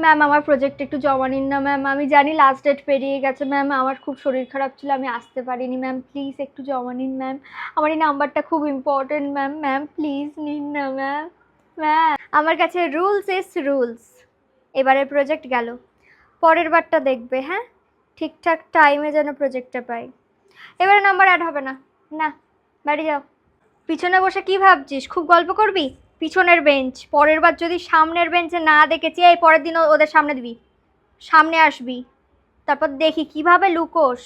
Ma'am আমার project একটু জমা নিন না ম্যাম, আমি জানি লাস্ট ডেট পেরিয়ে গেছে ম্যাম, আমার খুব শরীর খারাপ ছিল, আমি আসতে পারিনি ম্যাম, প্লিজ একটু জমা নিন ম্যাম, আমার এই নাম্বারটা খুব ইম্পর্টেন্ট ম্যাম, ম্যাম প্লিজ নিন না ম্যাম। ম্যাম আমার কাছে রুলস ইজ রুলস। এবারের প্রজেক্ট গেল, পরের বারটা দেখবে, হ্যাঁ ঠিকঠাক টাইমে যেন প্রজেক্টটা পাই। এবারে নাম্বার অ্যাড হবে না। না, বাড়ি যাও। পিছনে বসে কি ভাবছিস, খুব গল্প করবি? পিছনের বেঞ্চ, পরের বার যদি সামনের বেঞ্চে না দেখেছি, এই পরের দিন ওদের সামনে দিবি, সামনে আসবি, তারপর দেখি কিভাবে লুকোস।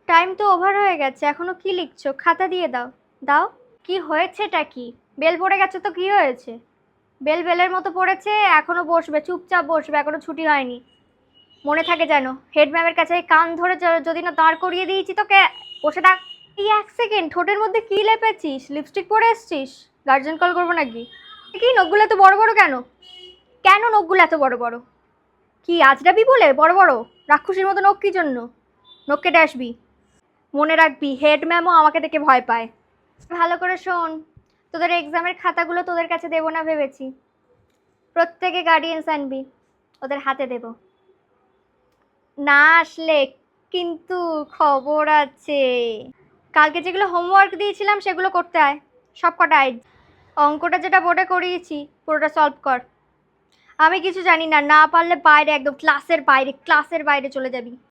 টাইম তো ওভার হয়ে গেছে, এখনো কি লিখছো? খাতা দিয়ে দাও। দাও। কি হয়েছেটা কি? বেল পড়ে গেছে তো কি হয়েছে? বেল বেলের মতো পড়েছে, এখনো বসবে, চুপচাপ বসবে, এখনো ছুটি হয়নি। মনে থাকে যেন, হেড ম্যামের কাছে কান ধরে যদি না দাঁড় করিয়ে দিয়েছি তোকে। বসে থাক। এই এক সেকেন্ড, ঠোঁটের মধ্যে কি লেপেছিস? লিপস্টিক পরে এসছিস? গার্জেন কল করবো নাকি? কি নখগুলো এত বড় বড় কেন? কেন নখগুলো এত বড় বড়? কি আজরাবি বলে বড় বড়? রাক্ষসীর মতো নখ কি জন্য? নখ কেটে আসবি। মনে রাখবি, হেড ম্যামও আমাকে দেখে ভয় পায়। ভালো করে শোন, তোদের এক্সামের খাতাগুলো তোদের কাছে দেবো না ভেবেছি, প্রত্যেকে গার্ডিয়ান্স আনবি, ওদের হাতে দেব। না আসলে কিন্তু খবর আছে। কালকে যেগুলো হোমওয়ার্ক দিয়েছিলাম সেগুলো করতে আয়, সব কটা। অঙ্কটা যেটা বোর্ডে করিয়েছি পুরোটা সলভ কর। আমি কিছু জানি না, না পারলে বাইরে, একদম ক্লাসের বাইরে, ক্লাসের বাইরে চলে যাবি।